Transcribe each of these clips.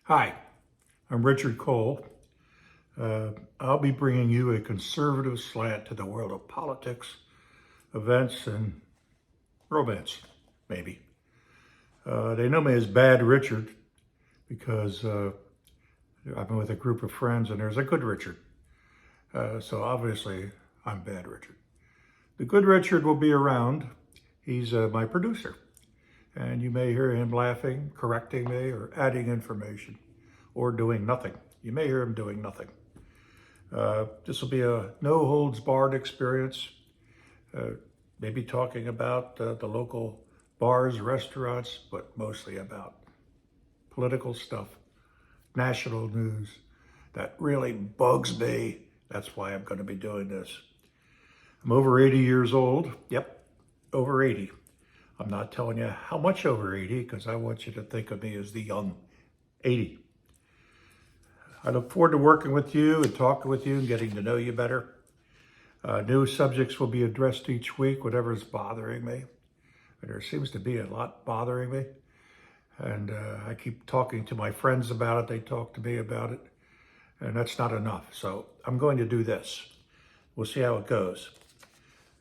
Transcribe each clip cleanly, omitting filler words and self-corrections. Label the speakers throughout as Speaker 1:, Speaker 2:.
Speaker 1: Hi, I'm Richard Cole. I'll be bringing you a conservative slant to the world of politics, events, and romance, maybe. They know me as Bad Richard because I'm with a group of friends and there's a good Richard. So obviously, I'm Bad Richard. The good Richard will be around. He's my producer. And you may hear him laughing, correcting me, or adding information, or doing nothing. You may hear him doing nothing. This will be a no-holds-barred experience, maybe talking about the local bars, restaurants, but mostly about political stuff, national news. That really bugs me. That's why I'm going to be doing this. I'm over 80 years old. Yep, over 80. I'm not telling you how much over 80 because I want you to think of me as the young 80. I look forward to working with you and talking with you and getting to know you better. New subjects will be addressed each week, whatever's bothering me. And there seems to be a lot bothering me. And I keep talking to my friends about it. They talk to me about it. And that's not enough. So I'm going to do this. We'll see how it goes.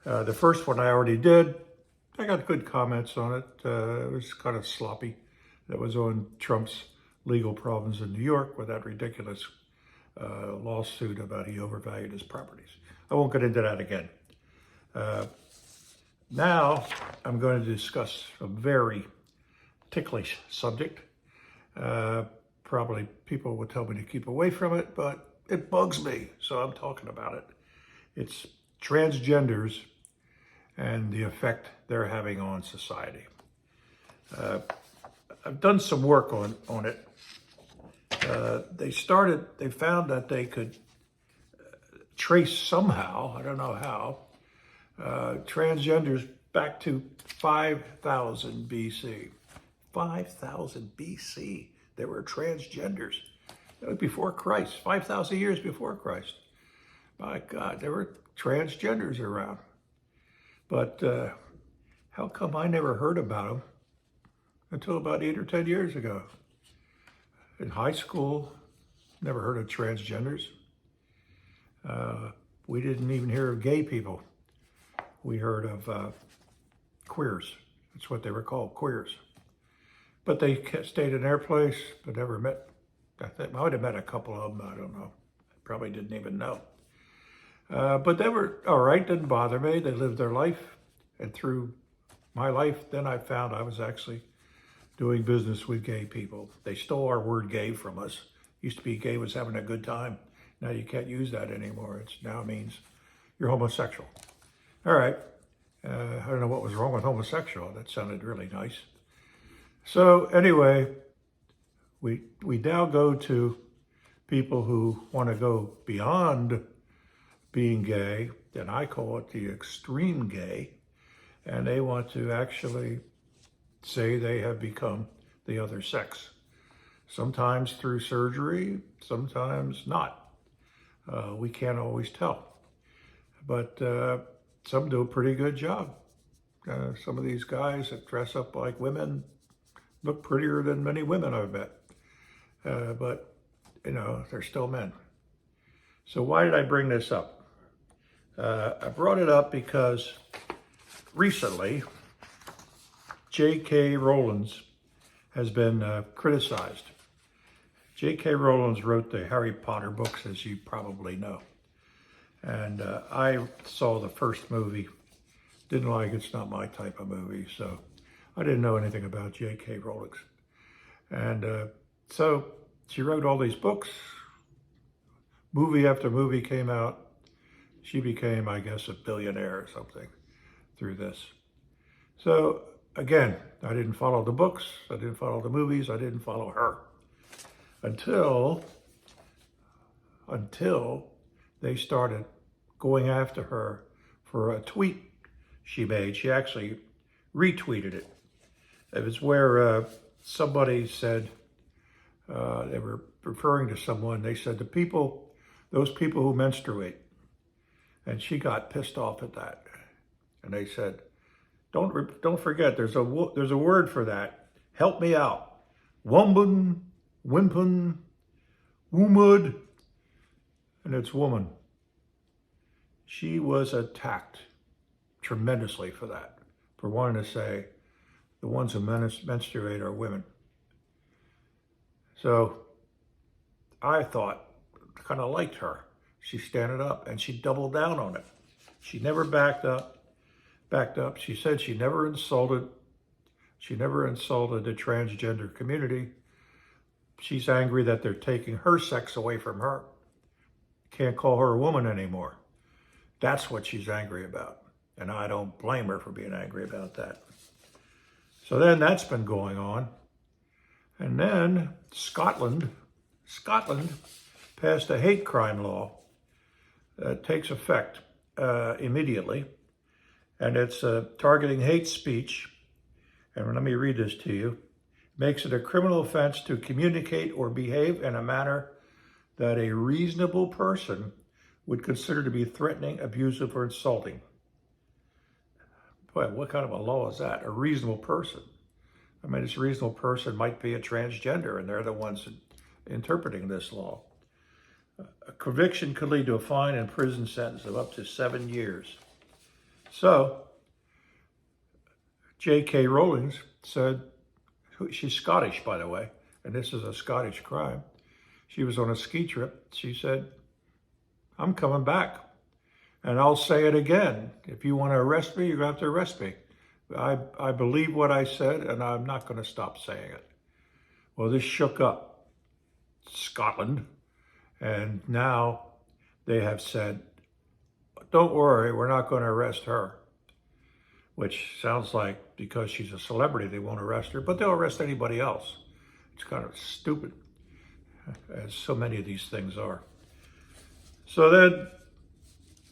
Speaker 1: The first one I already did. I got good comments on it. It was kind of sloppy. That was on Trump's legal problems in New York with that ridiculous lawsuit about he overvalued his properties. I won't get into that again. Now I'm going to discuss a very ticklish subject. Probably people would tell me to keep away from it, but it bugs me, so I'm talking about it. It's transgenders and the effect they're having on society. I've done some work on it. They found that they could trace somehow, I don't know how, transgenders back to 5,000 BC. 5,000 BC, there were transgenders. That was before Christ, 5,000 years before Christ. My God, there were transgenders around. But how come I never heard about them until about 8 or 10 years ago? In high school, never heard of transgenders. We didn't even hear of gay people. We heard of queers. That's what they were called, queers. But they stayed in their place, but never met. I might have met a couple of them, I don't know. I probably didn't even know. But they were all right, didn't bother me. They lived their life. And through my life, then I found I was actually doing business with gay people. They stole our word gay from us. Used to be gay was having a good time. Now you can't use that anymore. It now means you're homosexual. All right. I don't know what was wrong with homosexual. That sounded really nice. So anyway, we now go to people who want to go beyond being gay, and I call it the extreme gay, and they want to actually say they have become the other sex. Sometimes through surgery, sometimes not. We can't always tell. But some do a pretty good job. Some of these guys that dress up like women look prettier than many women I've met. But, you know, they're still men. So why did I bring this up? I brought it up because recently, J.K. Rowling has been criticized. J.K. Rowling wrote the Harry Potter books, as you probably know. And I saw the first movie. Didn't like it. It's not my type of movie. So I didn't know anything about J.K. Rowling. And so she wrote all these books. Movie after movie came out. She became, I guess, a billionaire or something through this. So again, I didn't follow the books. I didn't follow the movies. I didn't follow her until they started going after her for a tweet she made. She actually retweeted it. It was where somebody said, they were referring to someone, they said those people who menstruate. And she got pissed off at that. And they said, don't forget, there's a word for that. Help me out. Woman Wimpun, Wumud, and it's woman. She was attacked tremendously for that, for wanting to say the ones who menstruate are women. So I thought, kind of liked her. She standing up and she doubled down on it. She never backed up. She said she never insulted the transgender community. She's angry that they're taking her sex away from her. Can't call her a woman anymore. That's what she's angry about. And I don't blame her for being angry about that. So then that's been going on. And then Scotland passed a hate crime law that takes effect immediately. And it's targeting hate speech. And let me read this to you. Makes it a criminal offense to communicate or behave in a manner that a reasonable person would consider to be threatening, abusive, or insulting. Boy, what kind of a law is that? A reasonable person. I mean, this reasonable person might be a transgender, and they're the ones interpreting this law. A conviction could lead to a fine and prison sentence of up to 7 years. So, J.K. Rowling said, she's Scottish, by the way, and this is a Scottish crime. She was on a ski trip. She said, I'm coming back. And I'll say it again. If you want to arrest me, you're going to have to arrest me. I believe what I said, and I'm not going to stop saying it. Well, this shook up Scotland, and now they have said, don't worry, we're not going to arrest her. Which sounds like because she's a celebrity, they won't arrest her, but they'll arrest anybody else. It's kind of stupid, as so many of these things are. So then,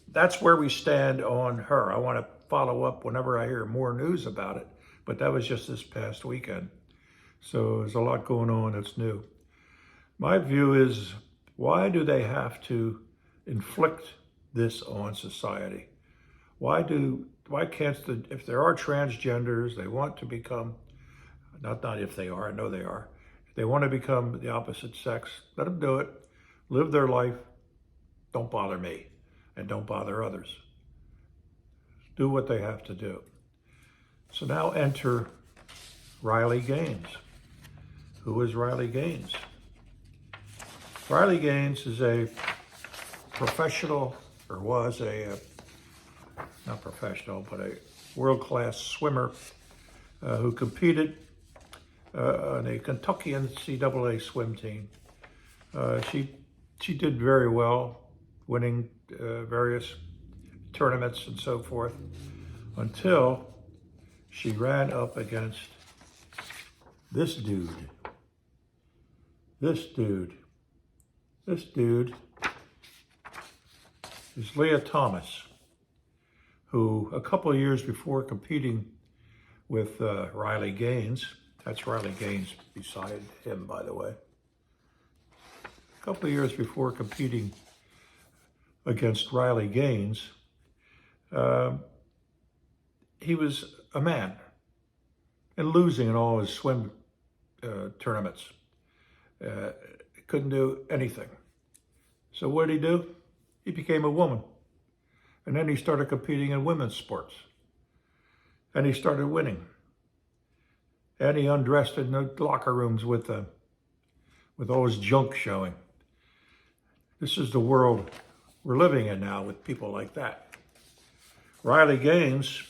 Speaker 1: that's where we stand on her. I want to follow up whenever I hear more news about it, but that was just this past weekend. So there's a lot going on that's new. My view is, why do they have to inflict this on society? Why can't if there are transgenders, they want to become, not if they are, I know they are, if they want to become the opposite sex, let them do it, live their life, don't bother me, and don't bother others. Do what they have to do. So now enter Riley Gaines. Who is Riley Gaines? Riley Gaines is a professional, or was not professional, but a world-class swimmer who competed on a Kentucky NCAA swim team. She did very well, winning various tournaments and so forth, until she ran up against this dude. This dude is Leah Thomas, who a couple of years before competing with Riley Gaines, that's Riley Gaines beside him, by the way. A couple of years before competing against Riley Gaines, he was a man and losing in all his swim tournaments. Couldn't do anything. So what did he do? He became a woman. And then he started competing in women's sports. And he started winning. And he undressed in the locker rooms with all his junk showing. This is the world we're living in now with people like that. Riley Gaines,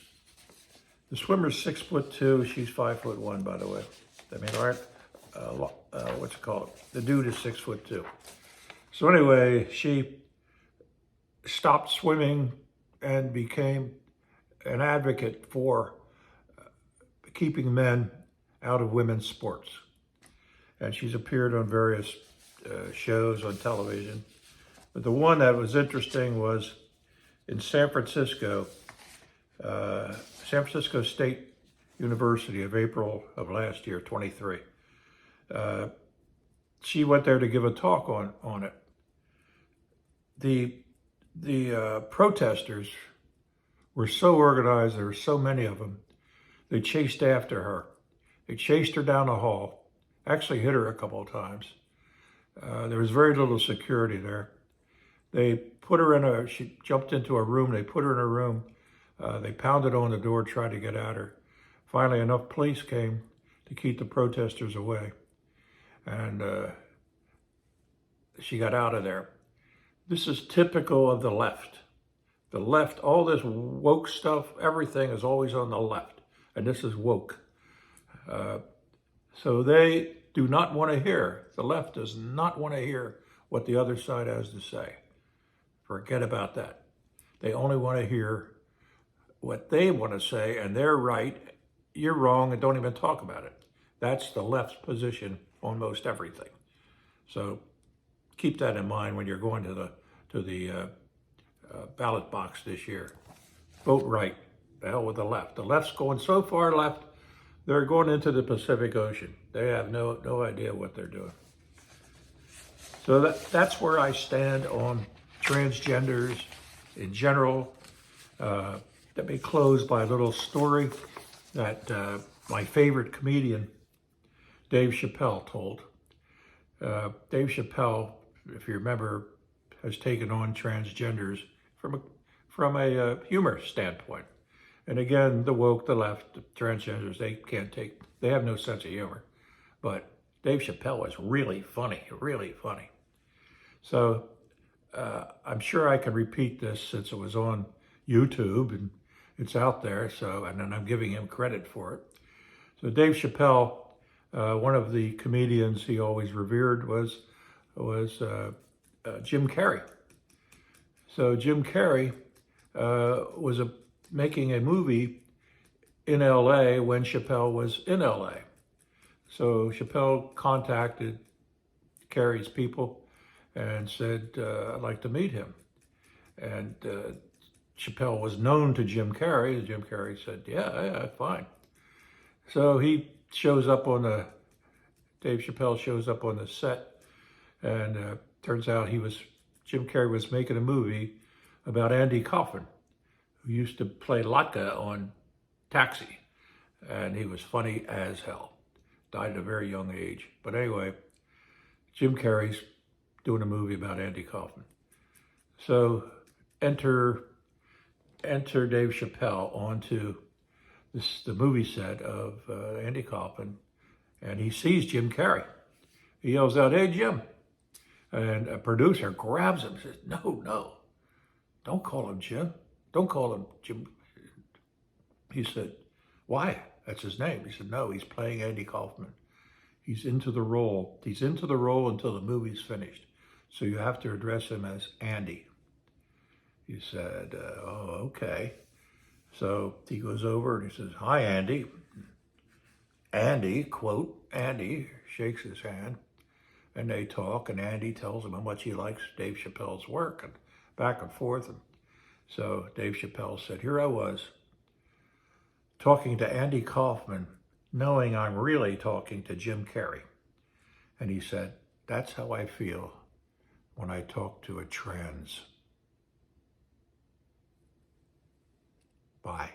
Speaker 1: the swimmer's 6'2", she's 5'1", by the way. I mean, all right, what's it called? The dude is 6'2". So anyway, she stopped swimming and became an advocate for keeping men out of women's sports. And she's appeared on various shows on television. But the one that was interesting was in San Francisco State University of April of last year, 23. She went there to give a talk on it. The protesters were so organized, there were so many of them, they chased after her. They chased her down the hall actually hit her a couple of times. There was very little security there. They put her she jumped into a room. They put her in a room. They pounded on the door, tried to get at her. Finally, enough police came to keep the protesters away. And she got out of there. This is typical of the left. The left, all this woke stuff, everything is always on the left. And this is woke. So they do not want to hear, the left does not want to hear what the other side has to say. Forget about that. They only want to hear what they want to say, and they're right, you're wrong, and don't even talk about it. That's the left's position on most everything. So keep that in mind when you're going to the ballot box this year. Vote right. The hell with the left. The left's going so far left, they're going into the Pacific Ocean. They have no idea what they're doing. So that's where I stand on transgenders in general. Let me close by a little story that my favorite comedian, Dave Chappelle, told. Dave Chappelle, if you remember, has taken on transgenders from a humor standpoint. And again, the woke, the left, the transgenders, they have no sense of humor. But Dave Chappelle is really funny, really funny. So I'm sure I can repeat this since it was on YouTube and it's out there. So, and then I'm giving him credit for it. So Dave Chappelle, one of the comedians he always revered was Jim Carrey. So Jim Carrey was making a movie in LA when Chappelle was in LA. So Chappelle contacted Carrey's people and said, I'd like to meet him. And Chappelle was known to Jim Carrey. Jim Carrey said, yeah, fine. So Dave Chappelle shows up on the set, and turns out Jim Carrey was making a movie about Andy Kaufman, who used to play Latka on Taxi. And he was funny as hell. Died at a very young age. But anyway, Jim Carrey's doing a movie about Andy Kaufman. So enter Dave Chappelle onto the movie set of Andy Kaufman, and he sees Jim Carrey. He yells out, "Hey, Jim." And a producer grabs him and says, no, don't call him Jim. Don't call him Jim. He said, why? That's his name. He said, no, he's playing Andy Kaufman. He's into the role. He's into the role until the movie's finished. So you have to address him as Andy. He said, oh, okay. So he goes over and he says, hi, Andy. Andy, quote, Andy shakes his hand. And they talk, and Andy tells him how much he likes Dave Chappelle's work, and back and forth. And so Dave Chappelle said, here I was, talking to Andy Kaufman, knowing I'm really talking to Jim Carrey. And he said, that's how I feel when I talk to a trans. Bye.